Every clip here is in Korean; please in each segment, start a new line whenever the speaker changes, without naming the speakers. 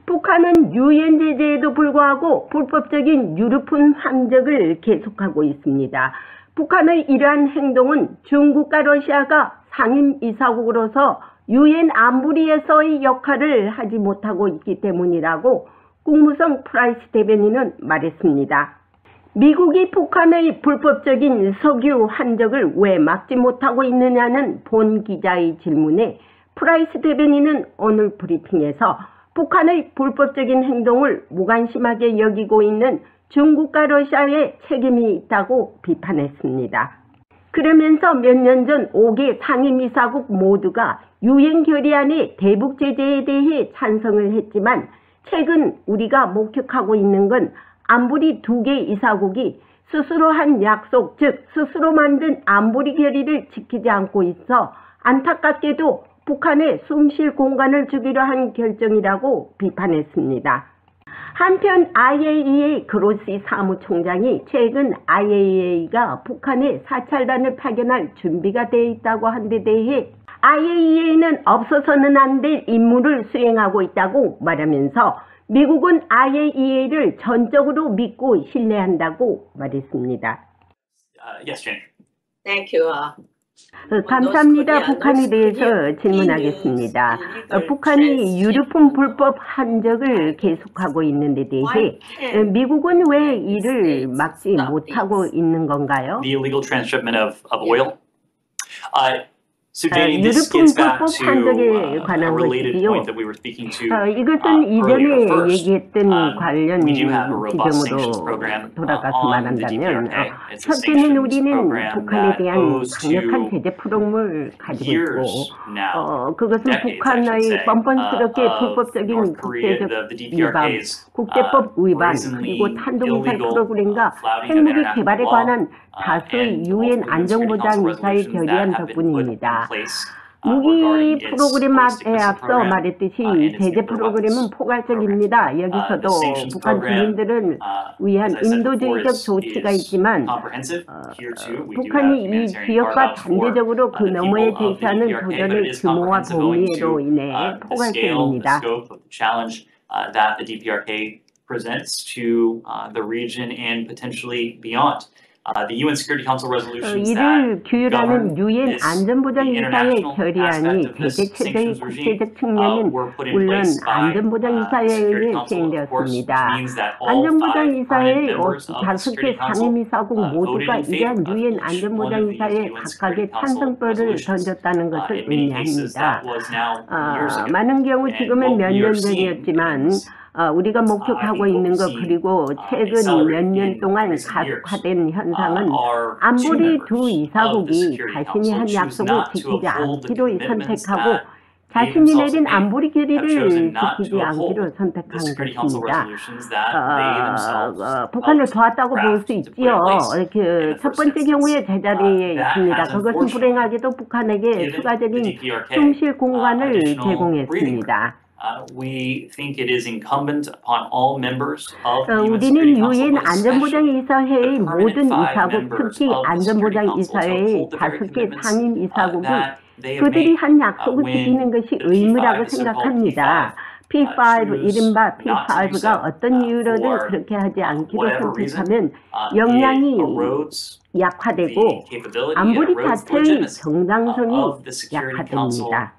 북한은 유엔 제재에도 불구하고 불법적인 유류품 함적을 계속하고 있습니다. 북한의 이러한 행동은 중국과 러시아가 상임이사국으로서 유엔 안보리에서의 역할을 하지 못하고 있기 때문이라고 국무성 프라이스 대변인은 말했습니다. 미국이 북한의 불법적인 석유 함적을 왜 막지 못하고 있느냐는 본 기자의 질문에 프라이스 대변인은 오늘 브리핑에서 북한의 불법적인 행동을 무관심하게 여기고 있는 중국과 러시아의 책임이 있다고 비판했습니다. 그러면서 몇 년 전 5개 상임이사국 모두가 유엔 결의안의 대북 제재에 대해 찬성을 했지만 최근 우리가 목격하고 있는 건 안보리 2개 이사국이 스스로 한 약속, 즉 스스로 만든 안보리 결의를 지키지 않고 있어 안타깝게도 북한에 숨쉴 공간을 주기로 한 결정이라고 비판했습니다. 한편 IAEA 그로시 사무총장이 최근 IAEA가 북한에 사찰단을 파견할 준비가 되어 있다고 한 데 대해 IAEA는 없어서는 안 될 임무를 수행하고 있다고 말하면서 미국은 IAEA를 전적으로 믿고 신뢰한다고 말했습니다.
Yes, Jane.
Thank you.
감사합니다. 북한에 대해서 질문하겠습니다. 북한이 유류품 불법 함적을 계속하고 있는 데 대해 미국은 왜 이를 막지 못하고 있는 건가요?
The illegal transshipment of oil. So Danny, this
유류품
gets back
불법
to
함적에
a
관한
related
것이지요.
point that we were speaking to
이것은 이전에
earlier. First,
얘기했던 관련
we do have a robust sanctions
지점으로
program
돌아가서
on the
말한다면
DPRK. It's a
첫째는
sanctions
우리는
program
북한에
that
대한
goes
강력한
to
제재 프로그램을 가지고 있고
years now,
그것은
decades, I should
북한의
say,
뻔뻔스럽게
of
불법적인
North Korea,
국제적
the
위반,
DPRK's
국제법 위반,
brazenly
그리고 탄도미사일
illegal
프로그램과
flouting of
핵무기
international
개발에
law,
관한 다수의
and
유엔
multiple UN Security Council
안전보장이사에
resolutions that
결의한
have been put in
덕분입니다.
place
무기
regarding its
프로그램에
ballistic missile
앞서
program
말했듯이
and its
제재
nuclear
프로그램은
weapons
포괄적입니다.
program.
여기서도
The sanctions
북한
program,
주민들을 위한
as I said before,
인도주의적 조치가
is
있지만
comprehensive. Here too, we do have
북한이 이
humanitarian
지역과
carve-out for
단계적으로 그
the
너머에
people of the
제시하는
DPRK, but
도전의
it is
규모와
comprehensive owing
범위로
to
인해
the scale, the
포괄적입니다.
scope of the challenge that the DPRK presents to the region and potentially beyond. The UN Security Council resolutions
이를
that
규율하는
govern
유엔
this, the
안전보장이사의
international
결의안이
aspect of this
제재 체제의
sanctions regime
국제적 측면은
were put in
물론
place by the
안전보장이사에
Security
의해
Council, of course, which
시행되었습니다.
means that all 5
안전보장이사의
permanent members of the
5개
Security Council
상임이사국
voted
모두가
in favor
이러한
of
유엔
each one of these
안전보장이사의
UN
각각의
Security Council
찬성표를
resolutions.
던졌다는 것을
In many cases,
의미합니다.
that was now years ago.
많은 경우
And
지금은
what
몇
we
년
are seeing
전이었지만
is
우리가 목격하고 있는 것 그리고 최근 몇 년 동안 가속화된 현상은 안보리 두 이사국이 자신이 한 약속을 지키지 않기로 선택하고 자신이 내린 안보리 결의를 지키지 않기로 선택한 것입니다. 북한을 도왔다고 볼 수 있지요. 첫 번째 경우에 제자리에 있습니다. 그것은 불행하게도 북한에게 추가적인 숨쉴 공간을 제공했습니다. 우리는 유엔 안전보장이사회의 모든 이사국, 특히 안전보장이사회의 5개 상임이사국이 그들이 한 약속을 지키는 것이 의무라고 생각합니다. P5, 이른바 P5가 어떤 이유로든 그렇게 하지 않기로 선택하면 역량이 약화되고 안보리 자체의 정당성이 약화됩니다.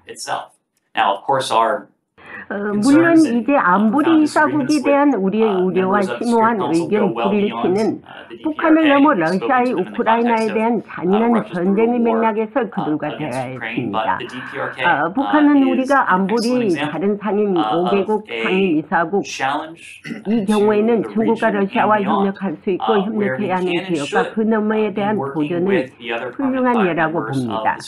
물론 이제 안보리 이사국에 대한 우리의 우려와 심오한 의견 불일치는 북한을 넘어 러시아의 우크라이나에 대한 잔인한 전쟁의 맥락에서 그들과 대화했습니다. 북한은 우리가 안보리 다른 상임 5개국 상임 이사국 이 경우에는 중국과 러시아와 협력할 수 있고 협력해야 하는 지역과 그 너머에 대한 도전을 훌륭한 예라고 봅니다.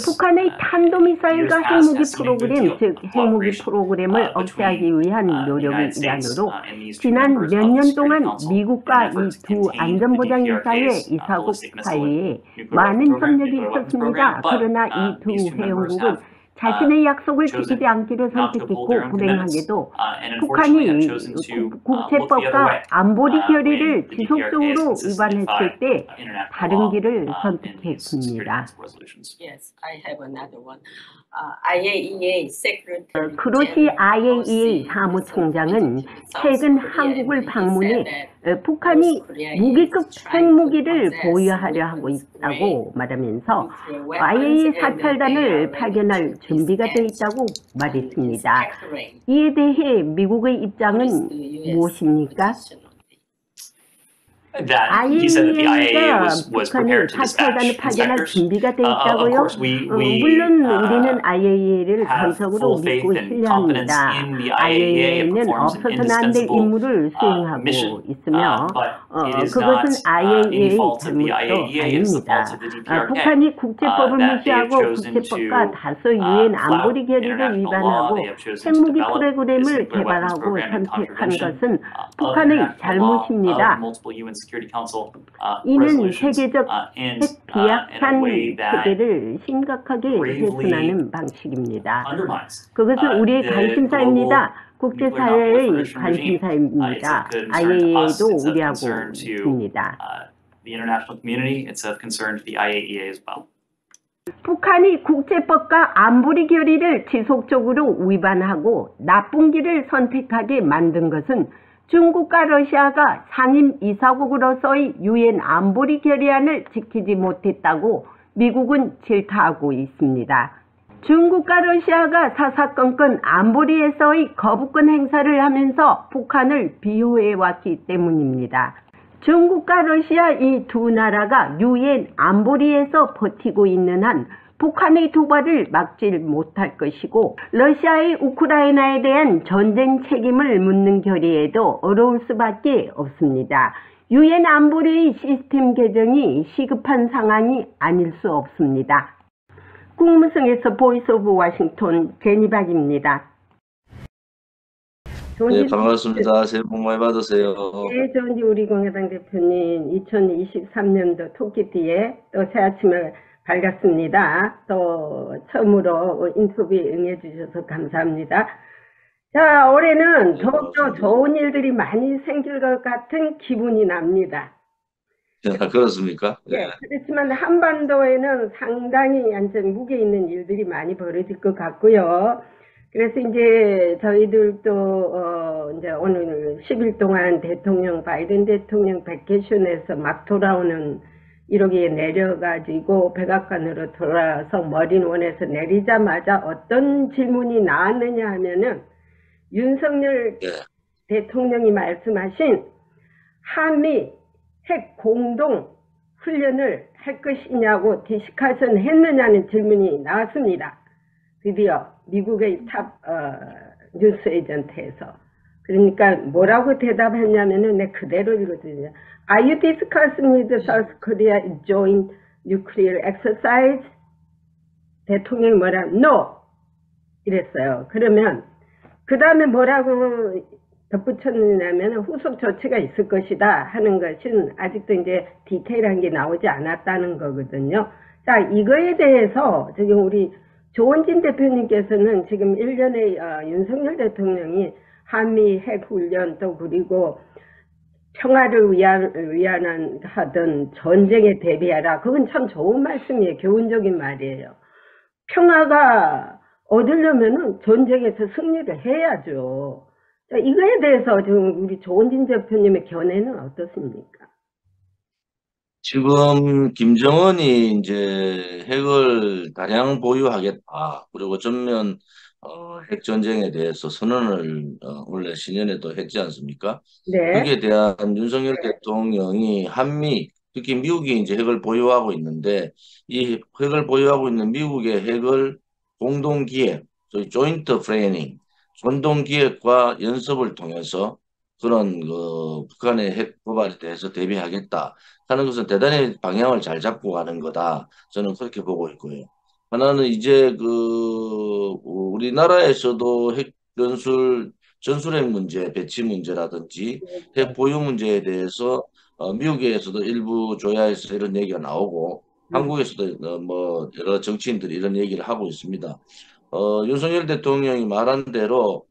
북한의 탄도미사일과 핵무기 프로그램, 즉 핵무기 프로그램을 억제하기 위한 노력의 일환으로 지난 몇 년 동안 미국과 이 두 안전보장이사의 이사국 사이에 많은 협력이 있었습니다. 그러나 이 두 회원국은 자신의 약속을
chosen
지키지 않기를
not to uphold
선택했고
their own commitments,
불행하게도
and unfortunately have
북한이
chosen to look the other
국제법과
way
안보리
when
결의를
the DPRK has
지속적으로
consistently
위반했을
defied
때
international
다른
law
길을
in these Security
선택했습니다.
Council resolutions.
Yes, I have another one. IAEA Secretary
그로시 IAEA 사무총장은 최근 한국을 방문해 북한이 무기급 핵무기를 보유하려 하고 있다고 말하면서 IAEA 사찰단을 파견할 준비가 돼 있다고 말했습니다. 이에 대해 미국의 입장은 무엇입니까?
That he said that the IAEA
IAEA가
was
북한이
prepared to
사찰단을
dispatch
파견할
inspectors.
준비가 돼
Of
있다고요?
course, we
물론 우리는 IAEA를
have
전적으로
full faith
믿고
and confidence
신뢰합니다.
in the IAEA. It
IAEA는
performs an
없어서는 안 될
indispensable
임무를 수행하고
mission,
있으며
but it is
그것은
not any
IAEA의
fault of the
잘못도
IAEA. It is the
아닙니다.
fault of the DPRK.
북한이 국제법을
that they have
무시하고
chosen
국제법과
to
다수 유엔 안보리
flout
결의를
international law.
위반하고
They have chosen to
핵무기
develop this
프로그램을
nuclear weapons
개발하고
program in
선택한
contravention
것은
of
북한의
international law, of
잘못입니다.
multiple UN Security Council
이는
resolutions,
세계적
and
핵
in a
비약산
way that
체계를 심각하게 훼손하는 방식입니다.
undermines
그것은 우리의
the
관심사입니다.
global
국제사회의
nuclear non-proliferation regime.
관심사입니다.
It's of concern to us.
IAEA도
It's of
우려하고
concern to
있습니다.
the international community. It's of concern to the IAEA as well.
북한이 국제법과 안보리 결의를 지속적으로 위반하고 나쁜 길을 선택하게 만든 것은 중국과 러시아가 상임 이사국으로서의 유엔 안보리 결의안을 지키지 못했다고 미국은 질타하고 있습니다. 중국과 러시아가 사사건건 안보리에서의 거부권 행사를 하면서 북한을 비호해왔기 때문입니다. 중국과 러시아 이 두 나라가 유엔 안보리에서 버티고 있는 한 북한의 도발을 막지 못할 것이고 러시아의 우크라이나에 대한 전쟁 책임을 묻는 결의에도 어려울 수밖에 없습니다. 유엔 안보리의 시스템 개정이 시급한 상황이 아닐 수 없습니다. 국무성에서 보이스 오브 워싱턴 제니박입니다.
네, 반갑습니다. 새해 복 많이 받으세요.
네, 좋은지 우리 공화당 대표님 2023년도 토끼띠에 또 새 아침에 밝았습니다. 또 처음으로 인터뷰에 응해주셔서 감사합니다. 자, 올해는 더욱더 좋은 일들이 많이 생길 것 같은 기분이 납니다.
자, 그렇습니까?
네, 그렇지만 한반도에는 상당히 완전 무게 있는 일들이 많이 벌어질 것 같고요. 그래서 이제 저희들도 이제 오늘 10일 동안 대통령 바이든 대통령 베케이션에서 막 돌아오는 1호기에 내려가지고 백악관으로 돌아와서 머린원에서 내리자마자 어떤 질문이 나왔느냐 하면은 윤석열 대통령이 말씀하신 한미 핵 공동 훈련을 할 것이냐고 디스커션 했느냐는 질문이 나왔습니다. 드디어 미국의 탑 뉴스 에이전트에서. 그러니까 뭐라고 대답했냐면은 내 그대로 읽어드리냐. Are you discussing with South Korea joint nuclear exercise? 대통령이 뭐라? No! 이랬어요. 그러면 그 다음에 뭐라고 덧붙였느냐면 후속 조치가 있을 것이다 하는 것은 아직도 이제 디테일한 게 나오지 않았다는 거거든요. 자, 이거에 대해서 지금 우리 조원진 대표님께서는 지금 1년에 윤석열 대통령이 한미 핵훈련 또 그리고 평화를 위한 하던 전쟁에 대비하라. 그건 참 좋은 말씀이에요. 교훈적인 말이에요. 평화가 얻으려면은 전쟁에서 승리를 해야죠. 자, 이거에 대해서 지금 우리 조원진 대표님의 견해는 어떻습니까?
지금 김정은이 이제 핵을 다량 보유하겠다. 그리고 전면 핵 전쟁에 대해서 선언을 원래 신년에도 했지 않습니까?
네.
거기에 대한 윤석열 대통령이 한미, 특히 미국이 이제 핵을 보유하고 있는데 이 핵을 보유하고 있는 미국의 핵을 공동 기획, 저희 조인트 플래닝, 공동 기획과 연습을 통해서 그런 북한의 핵 도발에 대해서 대비하겠다 하는 것은 대단히 방향을 잘 잡고 가는 거다. 저는 그렇게 보고 있고요. 하나는 이제 우리나라에서도 핵 전술핵 문제, 배치 문제라든지 핵 보유 문제에 대해서 미국에서도 일부 조야에서 이런 얘기가 나오고 한국에서도 뭐 여러 정치인들이 이런 얘기를 하고 있습니다. 윤석열 대통령이 말한 대로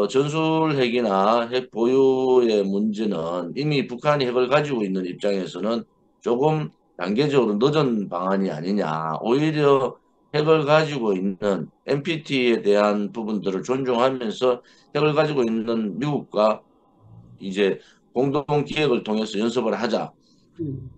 전술핵이나 핵 보유의 문제는 이미 북한이 핵을 가지고 있는 입장에서는 조금 단계적으로 늦은 방안이 아니냐. 오히려 핵을 가지고 있는 NPT에 대한 부분들을 존중하면서 핵을 가지고 있는 미국과 이제 공동 기획을 통해서 연습을 하자.
음.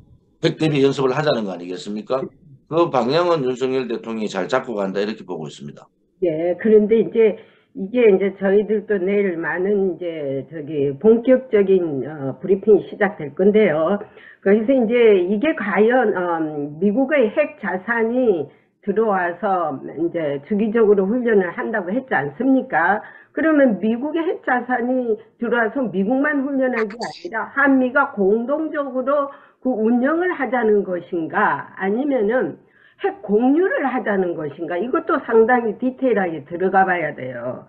핵 대비 연습을 하자는 거 아니겠습니까? 그 방향은 윤석열 대통령이 잘 잡고 간다 이렇게 보고 있습니다.
예, 그런데 이제 이게 이제 저희들도 내일 많은 이제 저기 본격적인 브리핑이 시작될 건데요. 그래서 이제 이게 과연 미국의 핵 자산이 들어와서 이제 주기적으로 훈련을 한다고 했지 않습니까? 그러면 미국의 핵 자산이 들어와서 미국만 훈련한 게 아니라 한미가 공동적으로 그 운영을 하자는 것인가 아니면은 핵 공유를 하자는 것인가? 이것도 상당히 디테일하게 들어가 봐야 돼요.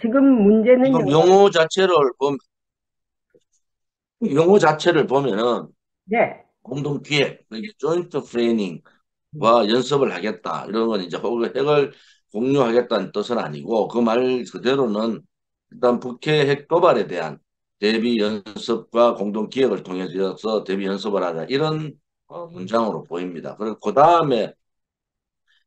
지금 문제는요.
지금 용어 자체를 보면은
네.
공동 기획, 조인트 프레이닝과 연습을 하겠다. 이런 건 이제 핵을 공유하겠다는 뜻은 아니고 그 말 그대로는 일단 북해 핵 도발에 대한 대비 연습과 공동 기획을 통해서 대비 연습을 하자. 이런 문장으로 보입니다. 그리고 그 다음에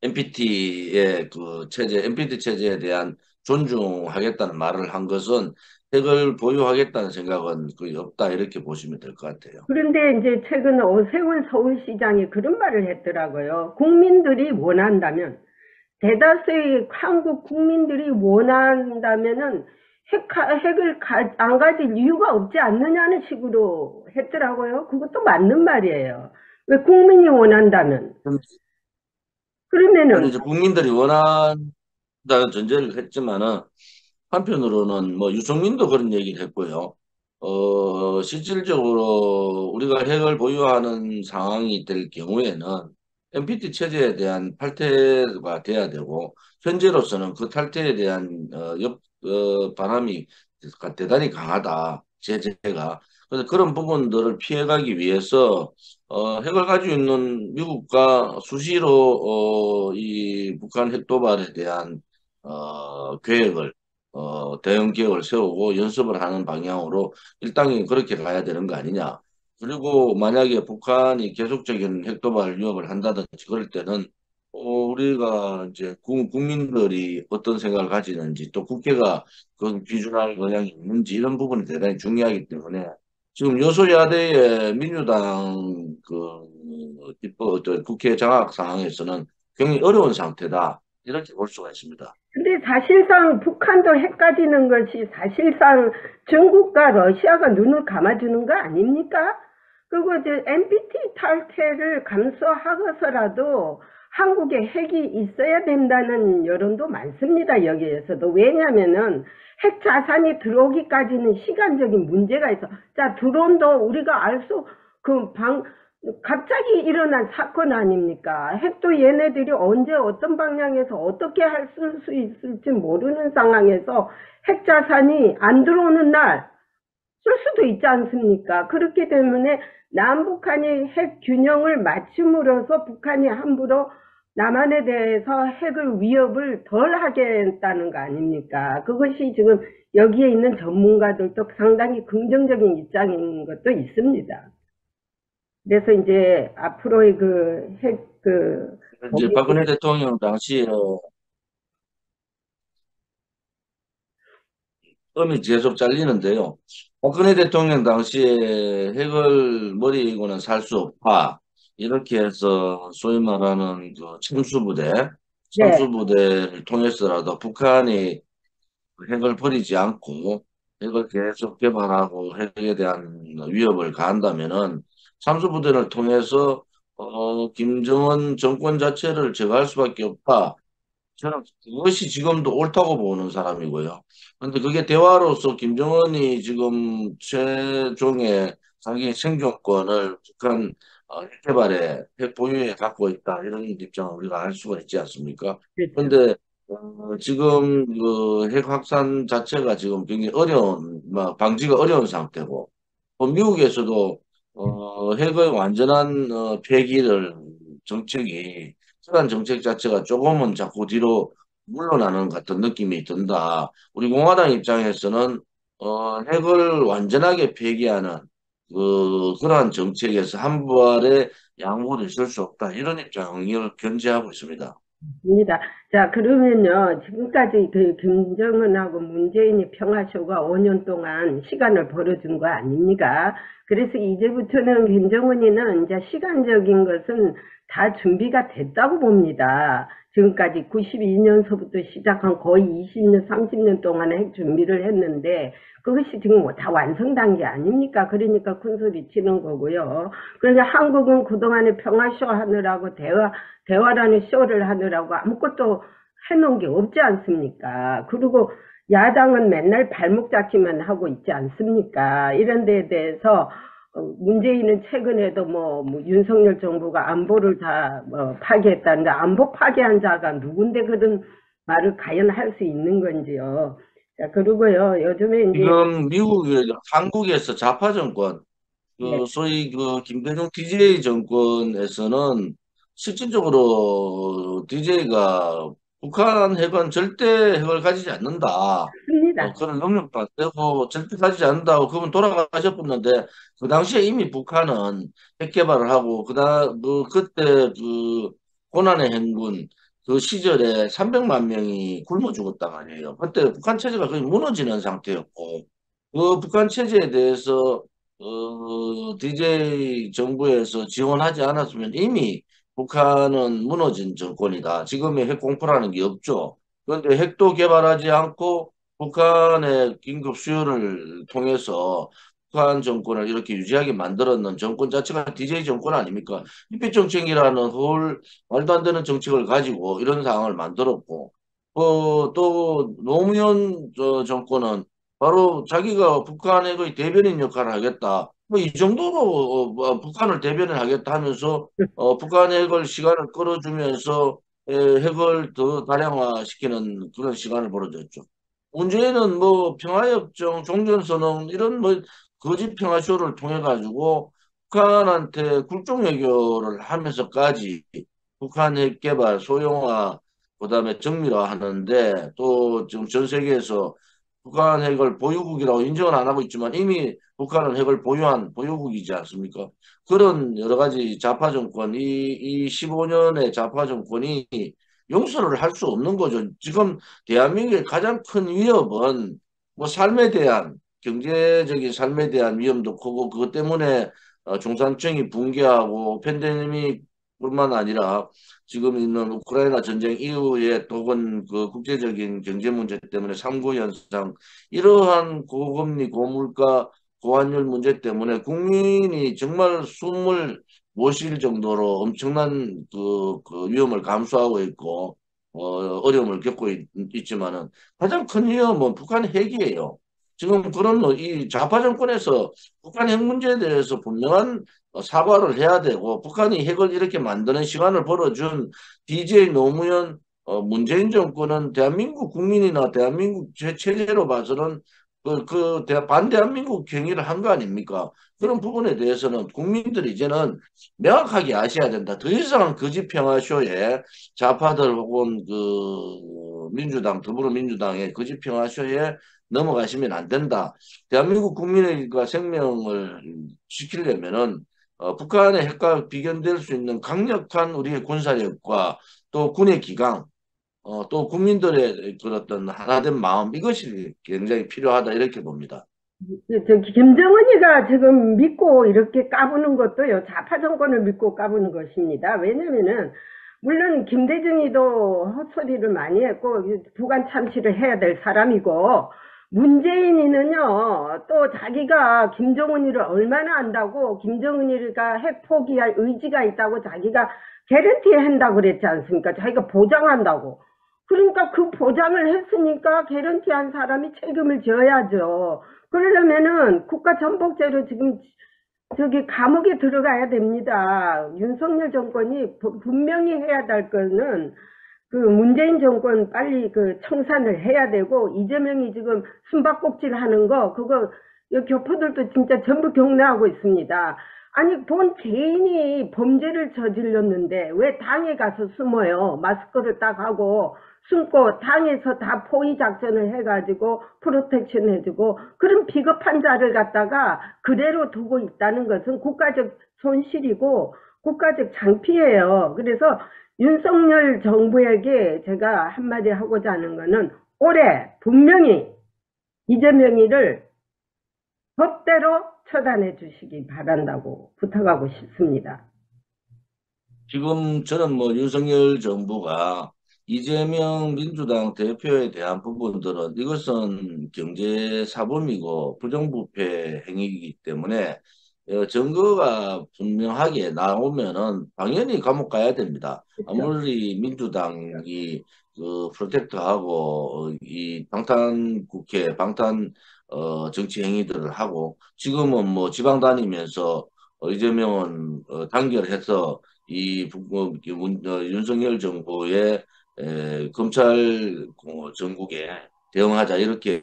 NPT의 그 체제, NPT 체제에 대한 존중하겠다는 말을 한 것은 핵을 보유하겠다는 생각은 거의 없다 이렇게 보시면 될 것 같아요.
그런데 이제 최근 오세훈 서울시장이 그런 말을 했더라고요. 국민들이 원한다면, 대다수의 한국 국민들이 원한다면은 핵을 안 가질 이유가 없지 않느냐는 식으로 했더라고요. 그것도 맞는 말이에요. 왜 국민이 원한다면?
그래서
그러면은
이제 국민들이 원한다는 전제를 했지만은 한편으로는 뭐 유승민도 그런 얘기를 했고요. 실질적으로 우리가 핵을 보유하는 상황이 될 경우에는 NPT 체제에 대한 탈퇴가 돼야 되고 현재로서는 그 탈퇴에 대한 바람이 대단히 강하다. 제재가. 그래서 그런 부분들을 피해가기 위해서 핵을 가지고 있는 미국과 수시로 이 북한 핵 도발에 대한 계획을 대응 계획을 세우고 연습을 하는 방향으로 일단은 그렇게 가야 되는 거 아니냐. 그리고 만약에 북한이 계속적인 핵도발 위협을 한다든지 그럴 때는 우리가 이제 국민들이 어떤 생각을 가지는지 또 국회가 그 비준할 영향이 있는지 이런 부분이 대단히 중요하기 때문에 지금 여소야대의 민주당 국회 장악 상황에서는 굉장히 어려운 상태다. 이렇게 볼 수가 있습니다.
근데 사실상 북한도 핵 가지는 것이 사실상 중국과 러시아가 눈을 감아주는 거 아닙니까? 그리고 이제 NPT 탈퇴를 감수하고서라도 한국에 핵이 있어야 된다는 여론도 많습니다. 여기에서도. 왜냐면은 핵 자산이 들어오기까지는 시간적인 문제가 있어. 자, 드론도 우리가 갑자기 일어난 사건 아닙니까? 핵도 얘네들이 언제 어떤 방향에서 어떻게 쓸 수 있을지 모르는 상황에서 핵 자산이 안 들어오는 날 쓸 수도 있지 않습니까? 그렇기 때문에 남북한이 핵 균형을 맞춤으로써 북한이 함부로 남한에 대해서 핵을 위협을 덜 하겠다는 거 아닙니까? 그것이 지금 여기에 있는 전문가들도 상당히 긍정적인 입장인 것도 있습니다. 그래서 이제 앞으로의
이제 박근혜 대통령 당시에 음이 계속 잘리는데요. 박근혜 대통령 당시에 핵을 머리고는 살 수 없다. 이렇게 해서 소위 말하는 그
네.
참수부대를 통해서라도 북한이 핵을 버리지 않고 핵을 계속 개발하고 핵에 대한 위협을 가한다면은 참수부대를 통해서 김정은 정권 자체를 제거할 수밖에 없다. 저는 그것이 지금도 옳다고 보는 사람이고요. 그런데 그게 대화로서 김정은이 지금 최종의 자기 생존권을 북한 핵 개발에 핵 보유에 갖고 있다 이런 입장을 우리가 알 수가 있지 않습니까?
그렇죠.
그런데 지금 그 핵 확산 자체가 지금 굉장히 방지가 어려운 상태고 또 미국에서도 핵의 완전한 폐기를 정책이 북한 정책 자체가 조금은 자꾸 뒤로 물러나는 같은 느낌이 든다. 우리 공화당 입장에서는 핵을 완전하게 폐기하는 그러한 정책에서 한 발의 양보를 쓸 수 없다. 이런 입장을 견지하고 있습니다.
입니다. 자, 그러면요, 지금까지 그 김정은하고 문재인이 평화쇼가 5년 동안 시간을 벌어준 거 아닙니까? 그래서 이제부터는 김정은이는 이제 시간적인 것은 다 준비가 됐다고 봅니다. 지금까지 92년서부터 시작한 거의 20년, 30년 동안의 핵 준비를 했는데, 그것이 지금 뭐 다 완성된 게 아닙니까? 그러니까 큰 소리 치는 거고요. 그러니까 한국은 그동안에 평화쇼 하느라고 대화라는 쇼를 하느라고 아무것도 해놓은 게 없지 않습니까? 그리고 야당은 맨날 발목 잡기만 하고 있지 않습니까? 이런 데에 대해서 문재인은 최근에도 뭐 윤석열 정부가 안보를 다 파괴했다는데 안보 파괴한 자가 누군데 그런 말을 과연 할 수 있는 건지요. 자, 그리고요, 요즘에 이제,
지금 한국에서 좌파 정권,
네,
소위 김대중 DJ 정권에서는 실질적으로 DJ가 북한 핵은 절대 핵을 가지지 않는다.
습니다.
그런 능력도 안 되고 절대 가지지 않는다고 그분 돌아가셨었는데 그 당시에 이미 북한은 핵 개발을 하고 그때 고난의 행군 그 시절에 300만 명이 굶어 죽었단 말이에요. 그때 북한 체제가 거의 무너지는 상태였고 그 북한 체제에 대해서 DJ 정부에서 지원하지 않았으면 이미 북한은 무너진 정권이다. 지금의 핵 공포라는 게 없죠. 그런데 핵도 개발하지 않고 북한의 긴급 수요를 통해서 북한 정권을 이렇게 유지하게 만들었는 정권 자체가 DJ 정권 아닙니까? 햇빛 정책이라는 헐 말도 안 되는 정책을 가지고 이런 상황을 만들었고 또 노무현 정권은 바로 자기가 북한의 그 대변인 역할을 하겠다. 뭐 이 정도로 북한을 대변을 하겠다 하면서 북한의 핵을 시간을 끌어주면서 핵을 더 다량화시키는 그런 시간을 벌어졌죠. 문제는 뭐 평화협정, 종전선언 이런 뭐 거짓 평화쇼를 통해 가지고 북한한테 굴종 외교를 하면서까지 북한 핵 개발 소형화 그다음에 정밀화 하는데 또 지금 전 세계에서 북한 핵을 보유국이라고 인정은 안 하고 있지만 이미 북한은 핵을 보유한 보유국이지 않습니까? 그런 여러 가지 좌파 정권, 이 15년의 좌파 정권이 용서를 할 수 없는 거죠. 지금 대한민국의 가장 큰 위협은 뭐 삶에 대한 경제적인 삶에 대한 위험도 크고 그것 때문에 중산층이 붕괴하고 팬데믹뿐만 아니라 지금 있는 우크라이나 전쟁 이후에 혹은 그 국제적인 경제 문제 때문에 삼구 현상 이러한 고금리 고물가 고환율 문제 때문에 국민이 정말 숨을 못 쉴 정도로 엄청난 그 위험을 감수하고 있고 어려움을 겪고 있지만은 가장 큰 위험은 북한 핵이에요. 지금 그런 이 좌파 정권에서 북한 핵 문제에 대해서 분명한 사과를 해야 되고 북한이 핵을 이렇게 만드는 시간을 벌어준 DJ 노무현 문재인 정권은 대한민국 국민이나 대한민국 체제로 봐서는 반대한민국 행위를 한 거 아닙니까? 그런 부분에 대해서는 국민들이 이제는 명확하게 아셔야 된다. 더 이상 거짓 평화쇼에 좌파들 혹은 민주당, 더불어민주당의 거짓 평화쇼에 넘어가시면 안 된다. 대한민국 국민의 생명을 지키려면은 북한의 핵과 비견될 수 있는 강력한 우리의 군사력과 또 군의 기강, 또 국민들의 그 어떤 하나된 마음 이것이 굉장히 필요하다 이렇게 봅니다.
김정은이가 지금 믿고 이렇게 까부는 것도요, 좌파 정권을 믿고 까부는 것입니다. 왜냐면은, 물론 김대중이도 헛소리를 많이 했고, 부관 참시를 해야 될 사람이고, 문재인이는요, 또 자기가 김정은이를 얼마나 안다고, 김정은이가 핵 포기할 의지가 있다고 자기가 개런티 한다고 그랬지 않습니까? 자기가 보장한다고. 그러니까 그 보장을 했으니까 개런티 한 사람이 책임을 져야죠. 그러려면은 국가전복죄로 지금 저기 감옥에 들어가야 됩니다. 윤석열 정권이 분명히 해야 될 거는 그 문재인 정권 빨리 그 청산을 해야 되고, 이재명이 지금 숨바꼭질 하는 거 그거 교포들도 진짜 전부 격려하고 있습니다. 아니, 본 개인이 범죄를 저질렀는데 왜 당에 가서 숨어요? 마스크를 딱 하고 숨고 당에서 다 포위 작전을 해가지고 프로텍션 해주고 그런 비겁한 자를 갖다가 그대로 두고 있다는 것은 국가적 손실이고 국가적 창피해요. 그래서 윤석열 정부에게 제가 한마디 하고자 하는 거는 올해 분명히 이재명이를 법대로 처단해 주시기 바란다고 부탁하고 싶습니다.
지금 저는 뭐 윤석열 정부가 이재명 민주당 대표에 대한 부분들은 이것은 경제사범이고 부정부패 행위이기 때문에 증거가 분명하게 나오면은 당연히 감옥 가야 됩니다.
그렇죠?
아무리 민주당이 그 프로텍트하고 이 방탄 국회, 방탄 정치 행위들을 하고 지금은 뭐 지방 다니면서 이재명은 단결해서 윤석열 정부의 검찰 정국에 대응하자 이렇게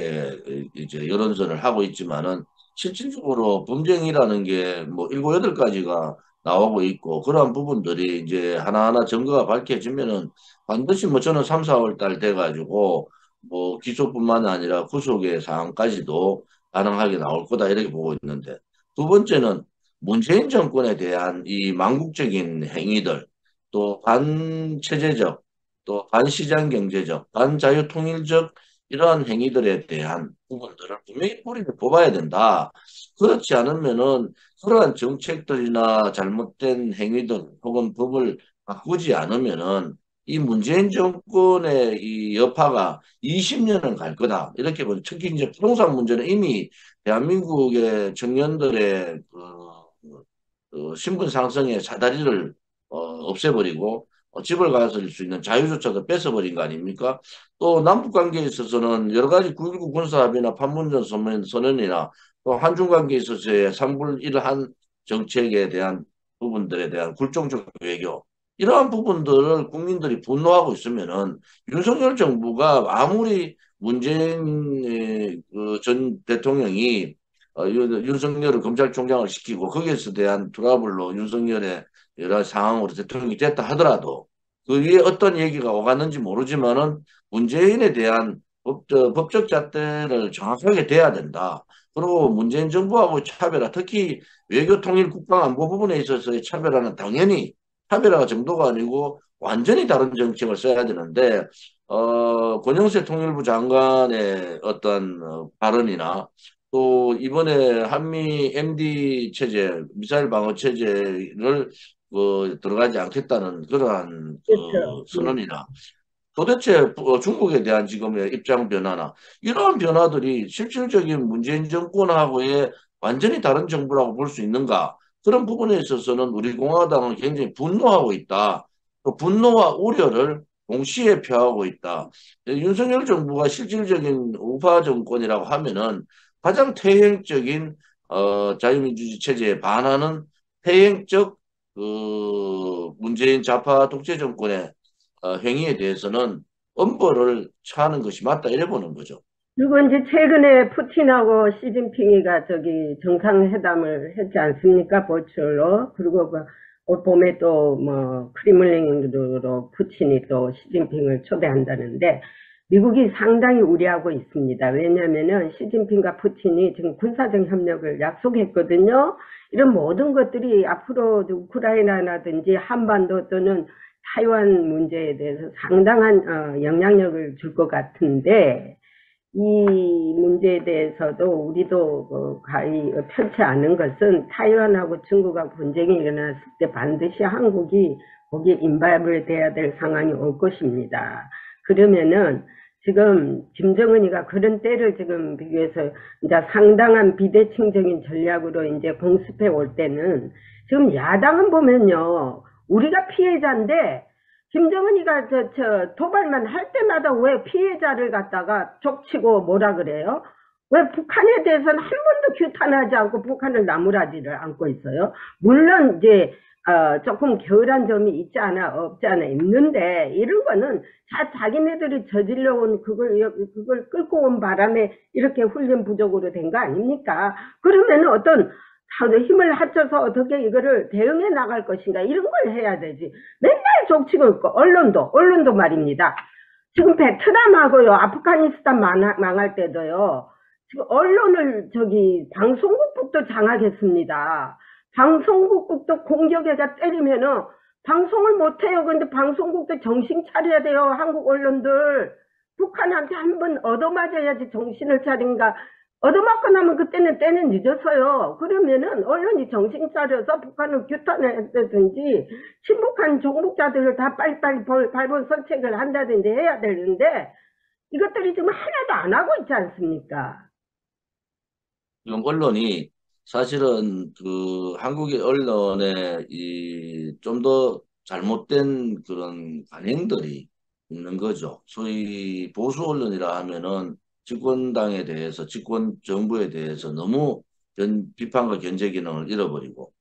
이제 여론전을 하고 있지만은 실질적으로 범죄행위라는 게 뭐 일곱 여덟 가지가 나오고 있고 그러한 부분들이 이제 하나하나 증거가 밝혀지면은 반드시 뭐 저는 3, 4월 달 돼가지고 뭐 기소뿐만 아니라 구속의 사항까지도 가능하게 나올 거다 이렇게 보고 있는데 두 번째는 문재인 정권에 대한 이 망국적인 행위들, 또 반체제적, 또 반시장 경제적, 반자유통일적 이러한 행위들에 대한 부분들을 분명히 뿌리를 뽑아야 된다. 그렇지 않으면은 그러한 정책들이나 잘못된 행위들 혹은 법을 바꾸지 않으면은 이 문재인 정권의 이 여파가 20년은 갈 거다. 이렇게 보죠. 특히 이제 부동산 문제는 이미 대한민국의 청년들의 신분 상승의 사다리를 없애버리고 집을 가질 수 있는 자유조차도 뺏어버린 거 아닙니까? 또 남북 관계에 있어서는 여러 가지 9.19 군사합의나 판문점 선언이나 또 한중 관계에 있어서의 3불 1한 정책에 대한 부분들에 대한 굴종적 외교 이러한 부분들을 국민들이 분노하고 있으면은 윤석열 정부가 아무리 문재인 전 대통령이 윤석열을 검찰총장을 시키고 거기에서 대한 트러블로 윤석열의 여러 상황으로 대통령이 됐다 하더라도 그 위에 어떤 얘기가 오갔는지 모르지만은 문재인에 대한 법적 잣대를 정확하게 대야 된다. 그리고 문재인 정부하고 차별화, 특히 외교통일 국방안보 부분에 있어서의 차별화는 당연히 차별화 정도가 아니고 완전히 다른 정책을 써야 되는데 권영세 통일부 장관의 어떤 발언이나 또 이번에 한미 MD 체제, 미사일 방어 체제를 들어가지 않겠다는 그러한
그렇죠.
선언이나 도대체 중국에 대한 지금의 입장 변화나 이러한 변화들이 실질적인 문재인 정권하고의 완전히 다른 정부라고 볼 수 있는가? 그런 부분에 있어서는 우리 공화당은 굉장히 분노하고 있다. 또 분노와 우려를 동시에 표하고 있다. 윤석열 정부가 실질적인 우파 정권이라고 하면은 가장 퇴행적인 자유민주주의 체제에 반하는 퇴행적 문재인 좌파 독재 정권의 행위에 대해서는 엄벌을 처하는 것이 맞다 이래 보는 거죠.
그리고 이제 최근에 푸틴하고 시진핑이가 저기 정상회담을 했지 않습니까? 버추얼로. 그리고 올 봄에 또 뭐 크레물린으로 푸틴이 또 시진핑을 초대한다는데 미국이 상당히 우려하고 있습니다. 왜냐면은 시진핑과 푸틴이 지금 군사적 협력을 약속했거든요. 이런 모든 것들이 앞으로 우크라이나라든지 한반도 또는 타이완 문제에 대해서 상당한 영향력을 줄 것 같은데 이 문제에 대해서도 우리도 가히 편치 않은 것은 타이완하고 중국하고 분쟁이 일어났을 때 반드시 한국이 거기에 인발이 돼야 될 상황이 올 것입니다. 그러면은 지금 김정은이가 그런 때를 지금 비교해서 이제 상당한 비대칭적인 전략으로 이제 공습해 올 때는 지금 야당은 보면요. 우리가 피해자인데 김정은이가 도발만 할 때마다 왜 피해자를 갖다가 족치고 뭐라 그래요? 왜 북한에 대해서는 한 번도 규탄하지 않고 북한을 나무라지를 않고 있어요? 물론 이제 조금 게으른 점이 있지 않아 없지 않아 있는데 이런 거는 자기네들이 저질러 온 그걸 끌고 온 바람에 이렇게 훈련 부족으로 된 거 아닙니까? 그러면 어떤 다들 힘을 합쳐서 어떻게 이거를 대응해 나갈 것인가 이런 걸 해야 되지. 맨날 족치고 있고 언론도 말입니다. 지금 베트남하고요 아프가니스탄 망할 때도요. 지금 언론을 방송국도 장악했습니다. 방송국도 공격해가 때리면은 방송을 못해요. 근데 방송국도 정신 차려야 돼요. 한국 언론들. 북한한테 한번 얻어맞아야지 정신을 차린가. 얻어맞고 나면 때는 늦었어요. 그러면은 언론이 정신 차려서 북한을 규탄했다든지 친북한 종북자들을 다 빨리빨리 발본 선책을 한다든지 해야 되는데 이것들이 지금 하나도 안 하고 있지 않습니까?
지금 언론이 사실은 한국의 언론에 좀 더 잘못된 그런 관행들이 있는 거죠. 소위 보수 언론이라 하면은 집권당에 대해서, 집권 정부에 대해서 너무 비판과 견제 기능을 잃어버리고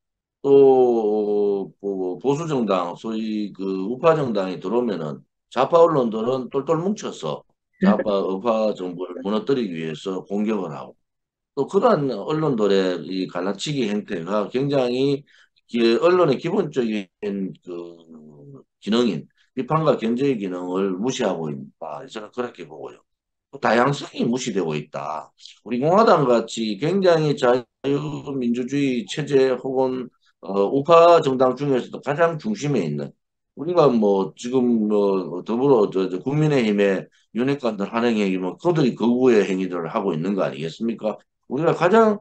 또 보수 정당, 소위 우파 정당이 들어오면은 좌파 언론들은 똘똘 뭉쳐서 우파 정부를 무너뜨리기 위해서 공격을 하고 또 그러한 언론들의 이 갈라치기 행태가 굉장히 언론의 기본적인 기능인 비판과 견제의 기능을 무시하고 있다. 저는 그렇게 보고요. 또 다양성이 무시되고 있다. 우리 공화당 같이 굉장히 자유민주주의 체제 혹은 우파 정당 중에서도 가장 중심에 있는 우리가 지금 더불어 국민의힘의 윤핵관들 하는 행위면 그들이 거구의 행위들을 하고 있는 거 아니겠습니까? 우리가 가장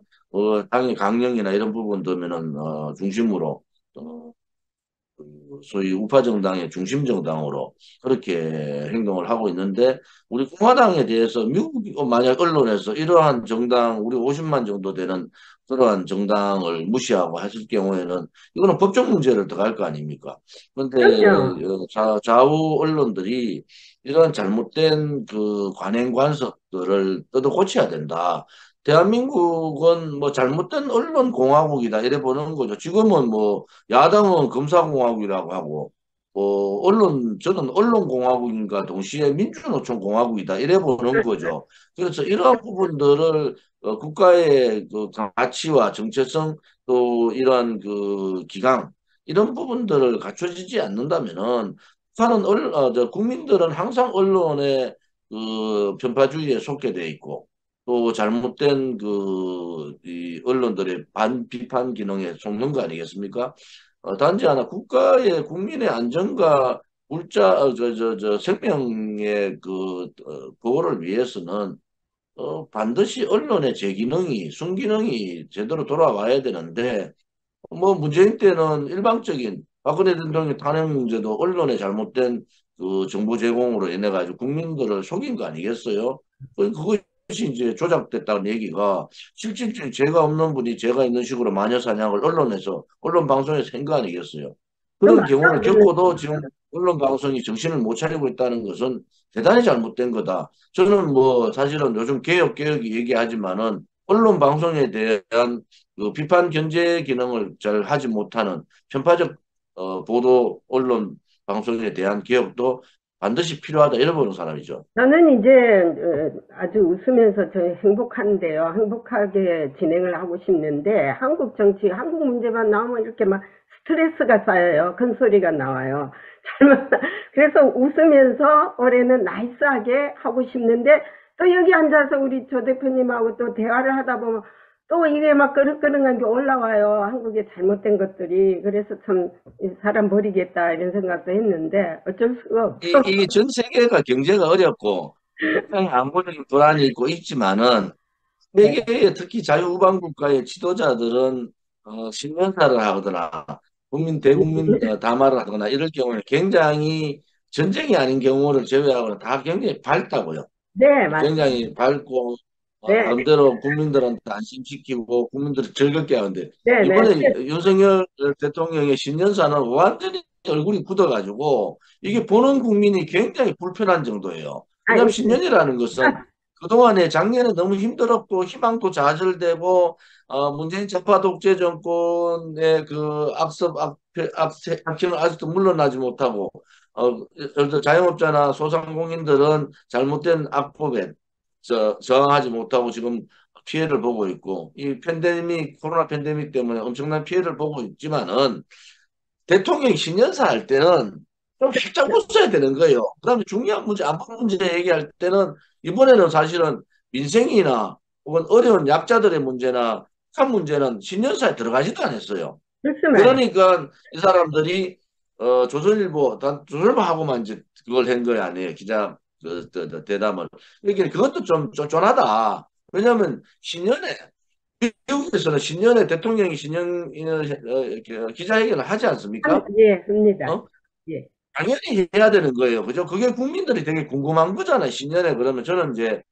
당의 강령이나 이런 부분들면은 중심으로 소위 우파 정당의 중심 정당으로 그렇게 행동을 하고 있는데 우리 공화당에 대해서 미국 만약 언론에서 이러한 정당 우리 50만 정도 되는 그러한 정당을 무시하고 했을 경우에는 이거는 법적 문제를 들어갈 거 아닙니까? 그런데
그럼요.
좌우 언론들이 이런 잘못된 관행 관습들을 뜯어 고쳐야 된다. 대한민국은 잘못된 언론 공화국이다 이래 보는 거죠. 지금은 야당은 검사공화국이라고 하고 저는 언론공화국인가 동시에 민주노총공화국이다 이래 보는 거죠. 그래서 이러한 부분들을 국가의 가치와 정체성 또 이러한 기강 이런 부분들을 갖춰지지 않는다면은 국민들은 항상 언론의 편파주의에 속게 돼 있고 또 잘못된 이 언론들의 반비판 기능에 속는 거 아니겠습니까? 단지 하나 국민의 안전과 생명의 보호를 위해서는 반드시 언론의 제기능이 순기능이 제대로 돌아와야 되는데 문재인 때는 일방적인 박근혜 대통령 탄핵 문제도 언론의 잘못된 정보 제공으로 인해 가지고 국민들을 속인 거 아니겠어요? 그것이 이제 조작됐다는 얘기가 실질적인 죄가 없는 분이 죄가 있는 식으로 마녀 사냥을 언론 방송에서 한 거 아니겠어요? 그런 경우를 겪고도 지금 언론 방송이 정신을 못 차리고 있다는 것은 대단히 잘못된 거다. 저는 사실은 요즘 개혁 얘기하지만은 언론 방송에 대한 비판 견제 기능을 잘 하지 못하는 편파적 보도 언론 방송에 대한 개혁도 반드시 필요하다 이런 보는 사람이죠.
저는 이제 아주 웃으면서 저 행복한데요. 행복하게 진행을 하고 싶는데 한국 정치, 한국 문제만 나오면 이렇게 막 스트레스가 쌓여요. 큰 소리가 나와요. 그래서 웃으면서 올해는 나이스하게 하고 싶는데 또 여기 앉아서 우리 조 대표님하고 또 대화를 하다 보면 또 이게 막 끄덕끄덕한 게 올라와요. 한국의 잘못된 것들이. 그래서 참 사람 버리겠다 이런 생각도 했는데 어쩔 수가 없어.
이게 전 세계가 경제가 어렵고 굉장히 안보적인 불안이 있지만은
네.
세계의 특히 자유우방 국가의 지도자들은 신년사를 하거나 대국민 담화를 하거나 이럴 경우에 굉장히 전쟁이 아닌 경우를 제외하고는 다 굉장히 밝다고요.
네, 맞습니다.
굉장히 밝고
네,
나름대로 국민들한테 안심시키고 국민들을 즐겁게 하는데
네,
이번에
네.
윤석열 대통령의 신년사는 완전히 얼굴이 굳어가지고 이게 보는 국민이 굉장히 불편한 정도예요. 왜냐하면
아니,
신년이라는 것은 그동안에 작년에 너무 힘들었고 희망도 좌절되고 문재인 좌파 독재 정권의 악행을 아직도 물러나지 못하고 예를 들어 자영업자나 소상공인들은 잘못된 악법에 저항하지 못하고 지금 피해를 보고 있고, 이 팬데믹, 코로나 팬데믹 때문에 엄청난 피해를 보고 있지만은, 대통령이 신년사 할 때는 좀 살짝 웃어야 되는 거예요. 그다음에 중요한 문제, 안보 문제 얘기할 때는 이번에는 사실은 민생이나 혹은 어려운 약자들의 문제나 북한 문제는 신년사에 들어가지도 않았어요.
그렇지 말이에요.
그러니까 이 사람들이 조선일보하고만 이제 그걸 한 거야 아니에요. 기자 대담을. 그러니까 그것도 좀 쫀쫀하다. 왜냐하면 신년에 미국에서는 신년에 대통령이 신년 기자회견을 하지 않습니까?
예, 합니다.
어?
예.
당연히 해야 되는 거예요. 그죠? 그게 국민들이 되게 궁금한 거잖아요. 신년에 그러면 저는 이제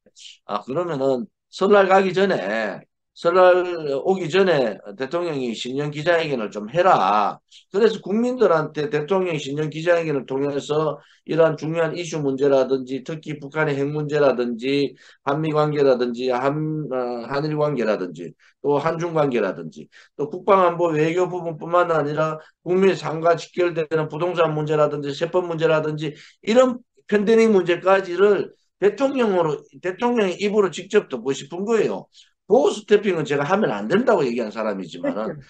그러면은 설날 가기 전에, 설날 오기 전에 대통령이 신년 기자회견을 좀 해라. 그래서 국민들한테 대통령이 신년 기자회견을 통해서 이러한 중요한 이슈 문제라든지 특히 북한의 핵 문제라든지 한미 관계라든지 한일 관계라든지 또 한중 관계라든지 또 국방안보 외교 부분뿐만 아니라 국민의 삶과 직결되는 부동산 문제라든지 세법 문제라든지 이런 팬데믹 문제까지를 대통령의 입으로 직접 듣고 싶은 거예요. 보고스 태핑은 제가 하면 안 된다고 얘기한 사람이지만은,
그렇죠.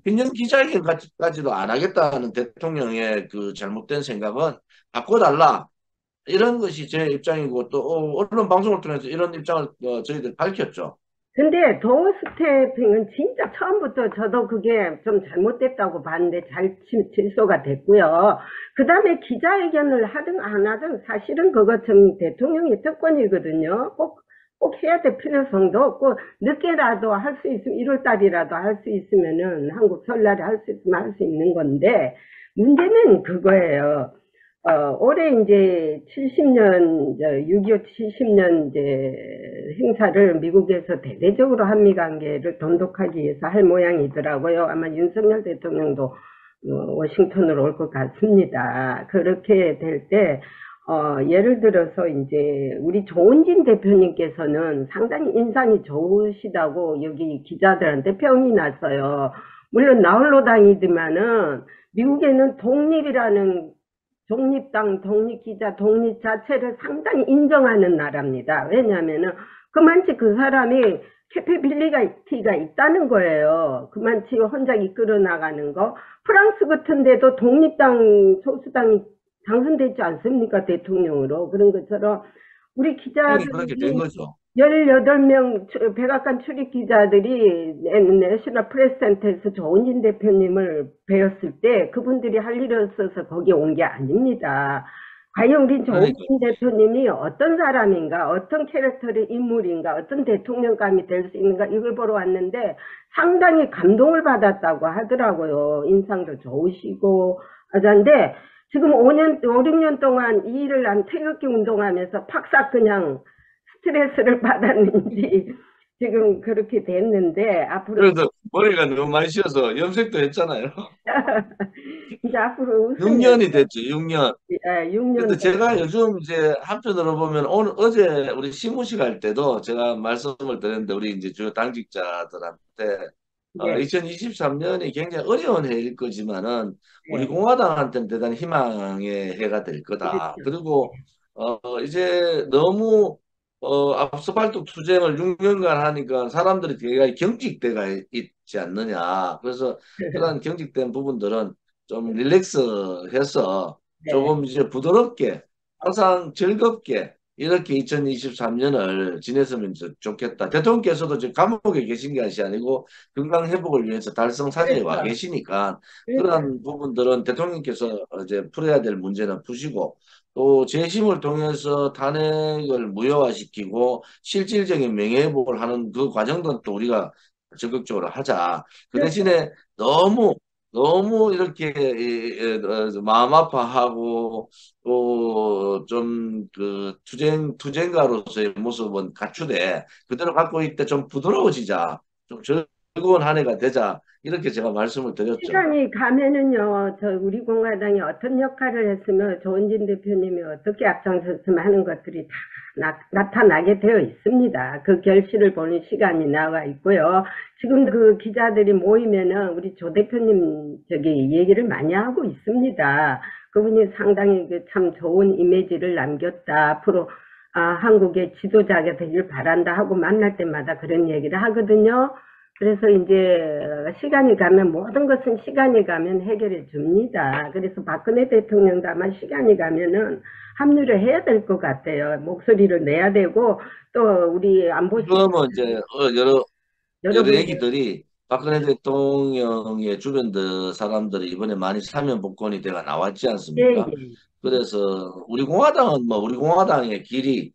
신년 기자회견까지도 안 하겠다는 대통령의 그 잘못된 생각은 바꿔달라. 이런 것이 제 입장이고, 또, 언론 방송을 통해서 이런 입장을 저희들 밝혔죠.
근데 도어 스태핑은 진짜 처음부터 저도 그게 좀 잘못됐다고 봤는데 잘 취소가 됐고요. 그 다음에 기자회견을 하든 안 하든 사실은 그거 좀 대통령의 특권이거든요. 꼭 해야 될 필요성도 없고, 늦게라도 할 수 있으면 1월 달이라도 할 수 있으면은 한국 설날에 할 수 있으면 할 수 있는 건데, 문제는 그거예요. 올해 이제 70년, 6.25 70년 이제 행사를 미국에서 대대적으로 한미 관계를 돈독하기 위해서 할 모양이더라고요. 아마 윤석열 대통령도 워싱턴으로 올 것 같습니다. 그렇게 될 때, 예를 들어서 이제 우리 조은진 대표님께서는 상당히 인상이 좋으시다고 여기 기자들한테 평이 났어요. 물론 나홀로당이지만은 미국에는 독립당, 독립기자, 독립 자체를 상당히 인정하는 나라입니다. 왜냐하면은 그만치 그 사람이 캐패빌리티가 있다는 거예요. 그만치 혼자 이끌어 나가는 거. 프랑스 같은 데도 독립당, 소수당이 당선되지 않습니까? 대통령으로. 그런 것처럼 우리
그렇게 된
기자들이
거죠.
18명 백악관 출입 기자들이 내셔널 프레스 센터에서 조은진 대표님을 뵈었을 때 그분들이 할 일이 없어서 거기 온 게 아닙니다. 과연 우리 조은진 대표님이 어떤 사람인가, 어떤 캐릭터의 인물인가, 어떤 대통령감이 될 수 있는가 이걸 보러 왔는데 상당히 감동을 받았다고 하더라고요. 인상도 좋으시고 하던데 지금 5, 6년 동안 이 일을 안 태극기 운동하면서 팍싹 그냥 스트레스를 받았는지 지금 그렇게 됐는데 앞으로
그래서 머리가 너무 많이 쉬어서 염색도 했잖아요.
이제 앞으로
6년이 됐죠, 6년.
6년
근데 제가 요즘 이제 한편으로 보면 어제 우리 시무식 할 때도 제가 말씀을 드렸는데 우리 이제 주요 당직자들한테
네,
2023년이 굉장히 어려운 해일 거지만은 우리
네,
공화당한테는 대단히 희망의 해가 될 거다.
그렇죠.
그리고 이제 너무 앞서발톱 투쟁을 6년간 하니까 사람들이 되게 경직돼가 있지 않느냐. 그래서 그런 경직된 부분들은 좀 릴렉스해서
네,
조금 이제 부드럽게 항상 즐겁게 이렇게 2023년을 지냈으면 좋겠다. 대통령께서도 지금 감옥에 계신 것이 아니고 건강 회복을 위해서 달성사제에 와
그렇죠.
계시니까
그러니까
그런 부분들은 대통령께서 이제 풀어야 될 문제는 푸시고 또 재심을 통해서 탄핵을 무효화시키고 실질적인 명예회복을 하는 그 과정도 또 우리가 적극적으로 하자. 그 대신에 너무 이렇게 마음 아파하고 또 좀 그 투쟁가로서의 모습은 갖추되 그대로 갖고 있대 좀 부드러워지자. 좀 즐거운 한 해가 되자. 이렇게 제가 말씀을 드렸죠.
시간이 가면은요, 우리 공화당이 어떤 역할을 했으면 조은진 대표님이 어떻게 앞장섰으면 하는 것들이 다 나타나게 되어 있습니다. 그 결실을 보는 시간이 나와 있고요. 지금 그 기자들이 모이면은 우리 조 대표님 얘기를 많이 하고 있습니다. 그분이 상당히 참 좋은 이미지를 남겼다. 앞으로 한국의 지도자가 되길 바란다 하고 만날 때마다 그런 얘기를 하거든요. 그래서 이제 시간이 가면 모든 것은 시간이 가면 해결해 줍니다. 그래서 박근혜 대통령도 아마 시간이 가면은 합류를 해야 될 것 같아요. 목소리를 내야 되고 또 우리 안보
지금은 이제 여러
여러분들
얘기들이 박근혜 대통령의 주변 사람들이 이번에 많이 사면 복권이 돼가 나왔지
예,
않습니까?
예.
그래서 우리 공화당은 뭐 우리 공화당의 길이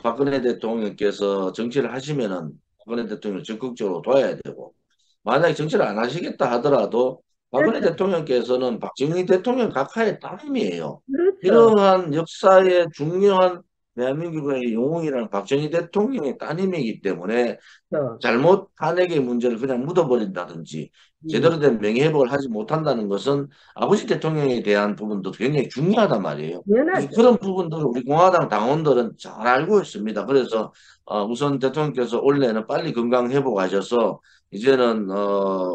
박근혜 대통령께서 정치를 하시면은 박근혜 대통령을 적극적으로 도와야 되고 만약에 정치를 안 하시겠다 하더라도 박근혜
그렇죠.
대통령께서는 박정희 대통령 각하의 따님이에요.
그렇죠.
이러한 역사의 중요한 대한민국의 영웅이라는 박정희 대통령의 따님이기 때문에
그렇죠.
잘못 탄핵의 문제를 그냥 묻어버린다든지
음,
제대로 된 명예회복을 하지 못한다는 것은 아버지 대통령에 대한 부분도 굉장히 중요하단 말이에요. 그래서
당연하죠.
그런 부분들을 우리 공화당 당원들은 잘 알고 있습니다. 그래서 우선 대통령께서 올해는 빨리 건강 회복하셔서 이제는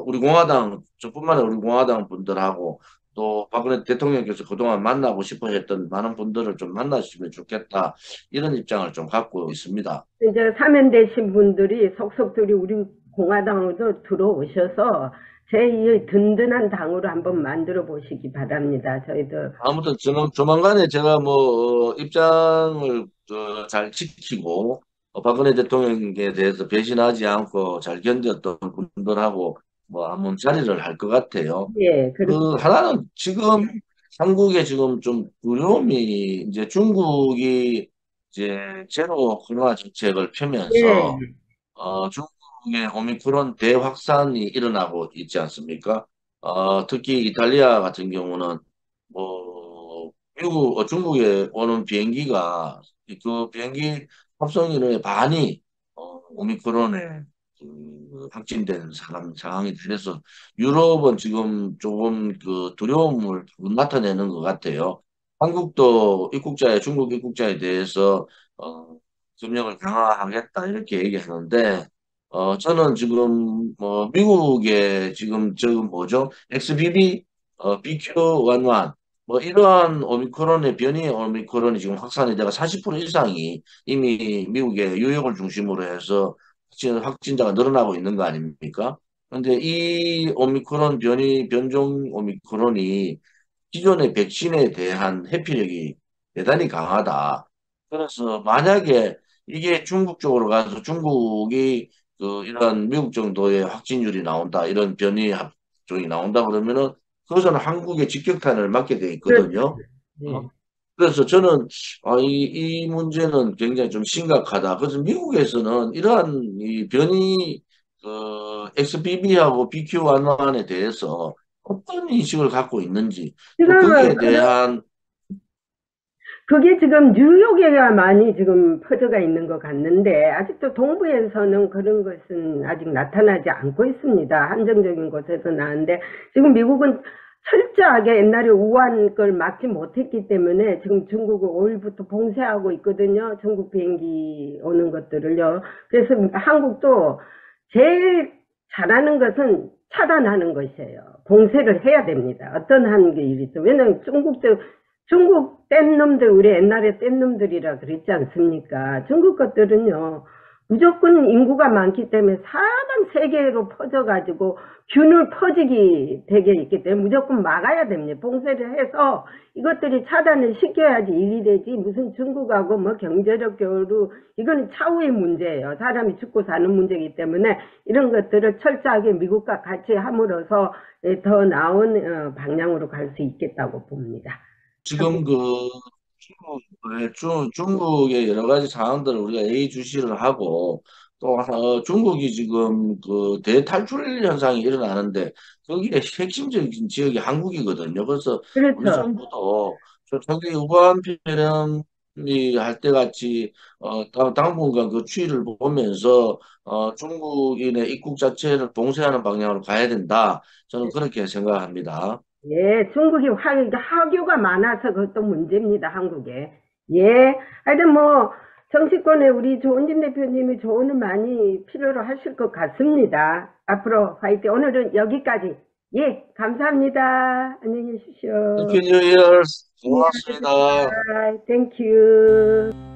우리 공화당 저뿐만 아니라 우리 공화당 분들하고 또 박근혜 대통령께서 그동안 만나고 싶어 했던 많은 분들을 좀 만나시면 좋겠다. 이런 입장을 좀 갖고 있습니다.
이제 사면되신 분들이 속속들이 우리 공화당으로 들어오셔서 제2의 든든한 당으로 한번 만들어 보시기 바랍니다. 저희들.
아무튼 조만간에 제가 뭐 입장을 잘 지키고 박근혜 대통령에 대해서 배신하지 않고 잘 견뎠던 분들하고 뭐 한번 자리를 할 것 같아요.
예, 그렇죠.
그 하나는 지금 한국에 지금 좀 두려움이 이제 중국이 이제 제로 코로나 정책을
예,
펴면서 중국의 오미크론 대확산이 일어나고 있지 않습니까? 특히 이탈리아 같은 경우는 뭐 중국에 오는 비행기가 그 비행기 합성 인원의 반이 오미크론에 확진된 사람 상황이 돼서 유럽은 지금 조금 그 두려움을 나타내는 것 같아요. 한국도 중국 입국자에 대해서 점령을 강화하겠다 이렇게 얘기하는데 저는 지금 뭐 미국의 지금 저거 뭐죠? XBB BQ.11 뭐 이러한 오미크론의 변이 오미크론이 지금 확산이 돼가 40% 이상이 이미 미국의 뉴욕을 중심으로 해서 확진자가 늘어나고 있는 거 아닙니까? 그런데 이 오미크론 변종 오미크론이 기존의 백신에 대한 회피력이 대단히 강하다. 그래서 만약에 이게 중국 쪽으로 가서 중국이 이런 미국 정도의 확진율이 나온다, 이런 변이 쪽이 나온다 그러면은 그것은 한국의 직격탄을 맞게 돼
그렇죠.
있거든요. 어?
예.
그래서 저는 이 문제는 굉장히 좀 심각하다. 그래서 미국에서는 이러한 이 변이 XBB하고 BQ.11에 대해서 어떤 인식을 갖고 있는지 또
지금은
거기에 대한
그게 지금 뉴욕에가 많이 지금 퍼져가 있는 것 같는데 아직도 동부에서는 그런 것은 아직 나타나지 않고 있습니다. 한정적인 곳에서 나는데 지금 미국은 철저하게 옛날에 우한 걸 막지 못했기 때문에 지금 중국을 5일부터 봉쇄하고 있거든요. 중국 비행기 오는 것들을요. 그래서 한국도 제일 잘하는 것은 차단하는 것이에요. 봉쇄를 해야 됩니다. 어떤 한 게 일이 있어. 왜냐면 중국 뗀 놈들, 우리 옛날에 뗀 놈들이라 그랬지 않습니까? 중국 것들은요, 무조건 인구가 많기 때문에 사방 세계로 퍼져가지고 균을 퍼지기 되게 있기 때문에 무조건 막아야 됩니다. 봉쇄를 해서 이것들이 차단을 시켜야지 일이 되지. 무슨 중국하고 뭐 경제력 교류, 이거는 차후의 문제예요. 사람이 죽고 사는 문제이기 때문에 이런 것들을 철저하게 미국과 같이 함으로써 더 나은 방향으로 갈 수 있겠다고 봅니다.
지금 중국의 여러 가지 상황들을 우리가 예의주시를 하고 또 중국이 지금 그 대탈출 현상이 일어나는데 거기에 핵심적인 지역이 한국이거든요. 그래서 우리
그렇죠.
정부도 저기 우한 폐렴이 할 때 같이 당분간 그 추이를 보면서 중국인의 입국 자체를 봉쇄하는 방향으로 가야 된다. 저는 그렇게 생각합니다.
예, 중국이 하교가 많아서 그것도 문제입니다, 한국에. 예, 하여튼 뭐, 정치권에 우리 조은진 대표님이 조언을 많이 필요로 하실 것 같습니다. 앞으로 화이팅. 오늘은 여기까지. 예, 감사합니다. 안녕히 계십시오.
Happy New Year. 고맙습니다.
땡큐.